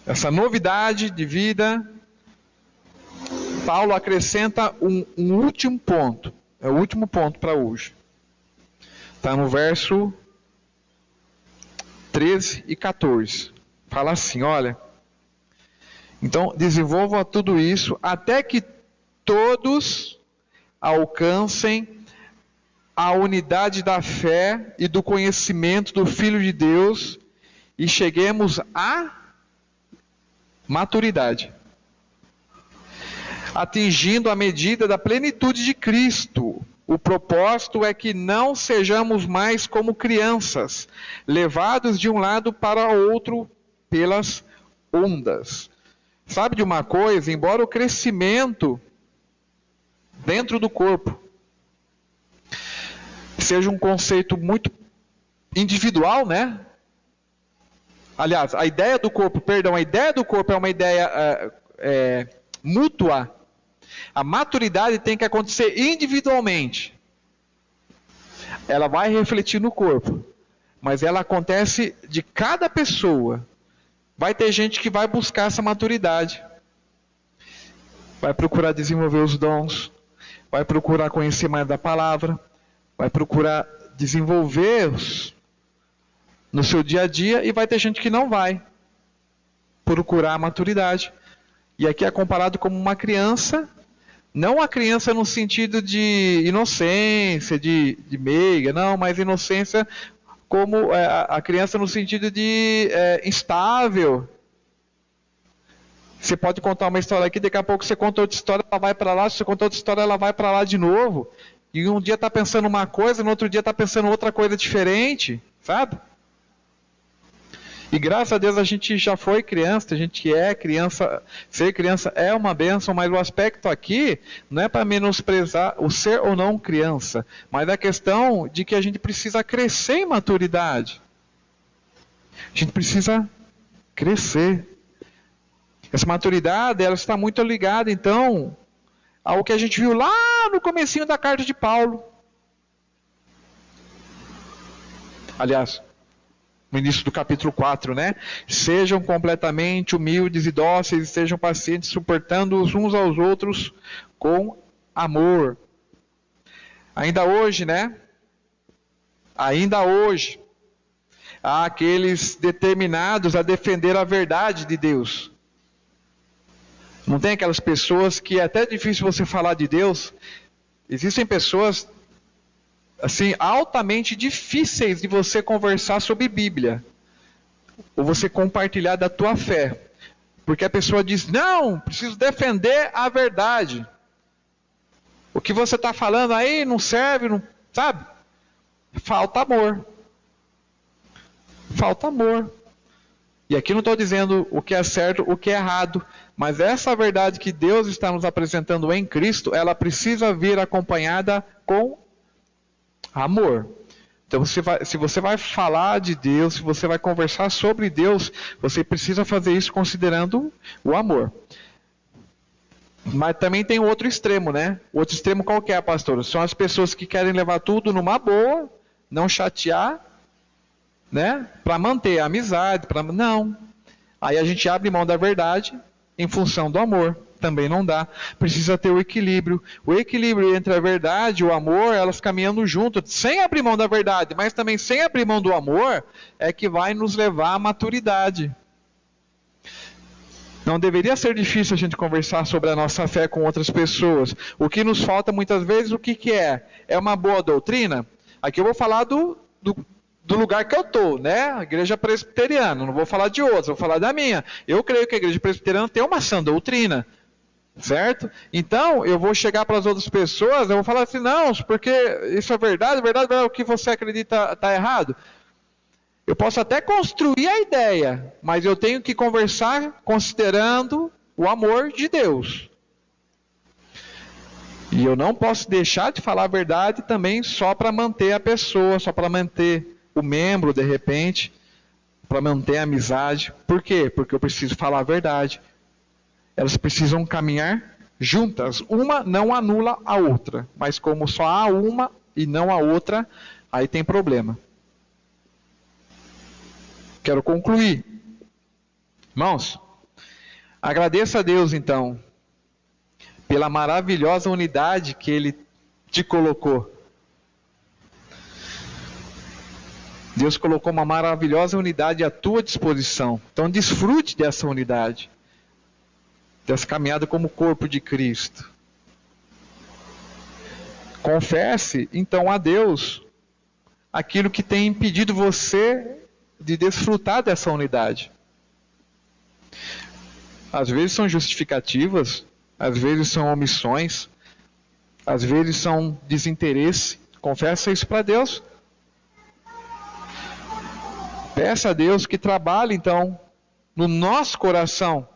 essa novidade de vida, Paulo acrescenta um último ponto. É o último ponto para hoje. Está no verso 13 e 14. Fala assim, olha, então desenvolva tudo isso até que todos alcancem a unidade da fé e do conhecimento do Filho de Deus e cheguemos à maturidade, atingindo a medida da plenitude de Cristo. O propósito é que não sejamos mais como crianças, levados de um lado para outro pelas ondas. Sabe de uma coisa? Embora o crescimento dentro do corpo seja um conceito muito individual, né? Aliás, a ideia do corpo é uma ideia mútua. A maturidade tem que acontecer individualmente. Ela vai refletir no corpo, mas ela acontece de cada pessoa. Vai ter gente que vai buscar essa maturidade, vai procurar desenvolver os dons, vai procurar conhecer mais da palavra, vai procurar desenvolver-os no seu dia a dia, e vai ter gente que não vai procurar a maturidade. E aqui é comparado como uma criança, não a criança no sentido de inocência, de meiga, não, mas inocência como a criança no sentido de instável. Você pode contar uma história aqui, daqui a pouco você conta outra história, ela vai para lá, se você conta outra história, ela vai para lá de novo. E um dia está pensando uma coisa, no outro dia está pensando outra coisa diferente, sabe? E graças a Deus a gente já foi criança, a gente é criança. Ser criança é uma bênção, mas o aspecto aqui não é para menosprezar o ser ou não criança, mas a questão de que a gente precisa crescer em maturidade. A gente precisa crescer. Essa maturidade, ela está muito ligada, então, ao que a gente viu lá no comecinho da carta de Paulo. Aliás, no início do capítulo 4, né? Sejam completamente humildes e dóceis, e sejam pacientes, suportando-os uns aos outros com amor. Ainda hoje, né? Ainda hoje, há aqueles determinados a defender a verdade de Deus. Não tem aquelas pessoas que é até difícil você falar de Deus. Existem pessoas assim, altamente difíceis de você conversar sobre Bíblia, ou você compartilhar da tua fé, porque a pessoa diz, não, preciso defender a verdade, o que você está falando aí não serve, não, sabe? Falta amor, e aqui não estou dizendo o que é certo, o que é errado, mas essa verdade que Deus está nos apresentando em Cristo, ela precisa vir acompanhada com amor. Então, se você vai falar de Deus, se você vai conversar sobre Deus, você precisa fazer isso considerando o amor. Mas também tem o outro extremo, né? O outro extremo qual que é, pastor? São as pessoas que querem levar tudo numa boa, não chatear, né? Para manter a amizade, não. Aí a gente abre mão da verdade em função do amor. Também não dá. Precisa ter o equilíbrio. O equilíbrio entre a verdade e o amor, elas caminhando juntas, sem abrir mão da verdade, mas também sem abrir mão do amor, é que vai nos levar à maturidade. Não deveria ser difícil a gente conversar sobre a nossa fé com outras pessoas. O que nos falta muitas vezes, o que é? É uma boa doutrina? Aqui eu vou falar do lugar que eu estou, né? A igreja presbiteriana, não vou falar de outros, vou falar da minha. Eu creio que a igreja presbiteriana tem uma sã doutrina. Certo? Então, eu vou chegar para as outras pessoas, eu vou falar assim, não, porque isso é verdade, o que você acredita está errado. Eu posso até construir a ideia, mas eu tenho que conversar considerando o amor de Deus. E eu não posso deixar de falar a verdade também só para manter a pessoa, só para manter o membro, de repente, para manter a amizade. Por quê? Porque eu preciso falar a verdade. Elas precisam caminhar juntas. Uma não anula a outra. Mas como só há uma e não a outra, aí tem problema. Quero concluir. Irmãos, agradeça a Deus então, pela maravilhosa unidade que Ele te colocou. Deus colocou uma maravilhosa unidade à tua disposição. Então desfrute dessa unidade, dessa caminhada como corpo de Cristo. Confesse então a Deus aquilo que tem impedido você de desfrutar dessa unidade. Às vezes são justificativas, às vezes são omissões, às vezes são desinteresse. Confessa isso para Deus. Peça a Deus que trabalhe então no nosso coração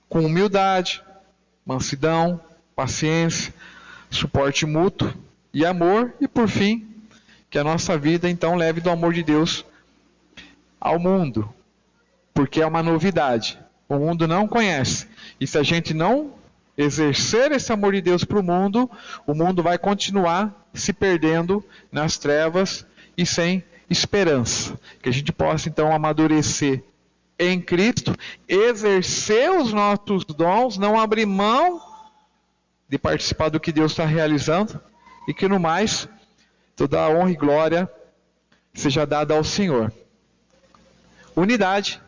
com humildade, mansidão, paciência, suporte mútuo e amor, e por fim, que a nossa vida então leve do amor de Deus ao mundo, porque é uma novidade. O mundo não conhece. E se a gente não exercer esse amor de Deus para o mundo vai continuar se perdendo nas trevas e sem esperança. Que a gente possa então amadurecer em Cristo, exercer os nossos dons, não abrir mão de participar do que Deus está realizando, e que no mais, toda a honra e glória seja dada ao Senhor. Unidade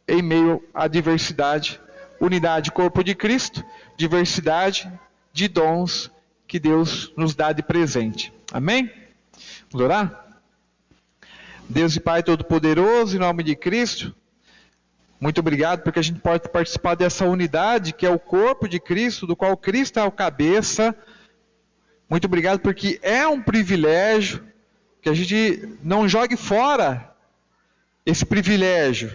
em meio à diversidade, unidade corpo de Cristo, diversidade de dons que Deus nos dá de presente. Amém? Vamos orar? Deus e Pai Todo-Poderoso, em nome de Cristo, muito obrigado porque a gente pode participar dessa unidade que é o corpo de Cristo, do qual Cristo é o cabeça. Muito obrigado porque é um privilégio, que a gente não jogue fora esse privilégio,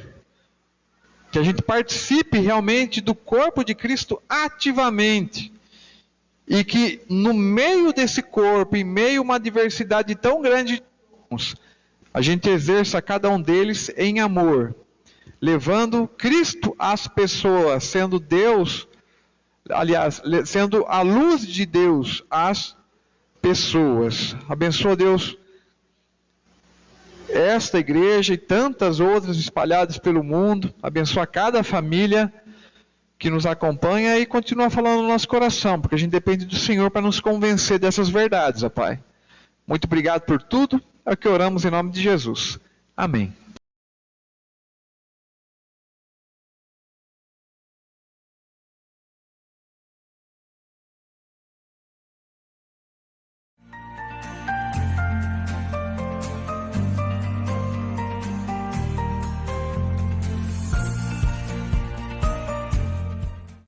que a gente participe realmente do corpo de Cristo ativamente, e que no meio desse corpo, em meio a uma diversidade tão grande de dons, a gente exerça cada um deles em amor, levando Cristo às pessoas, sendo Deus, aliás, sendo a luz de Deus às pessoas. Abençoa, Deus, esta igreja e tantas outras espalhadas pelo mundo. Abençoa cada família que nos acompanha e continua falando no nosso coração, porque a gente depende do Senhor para nos convencer dessas verdades, ó Pai. Muito obrigado por tudo, é o que oramos em nome de Jesus. Amém.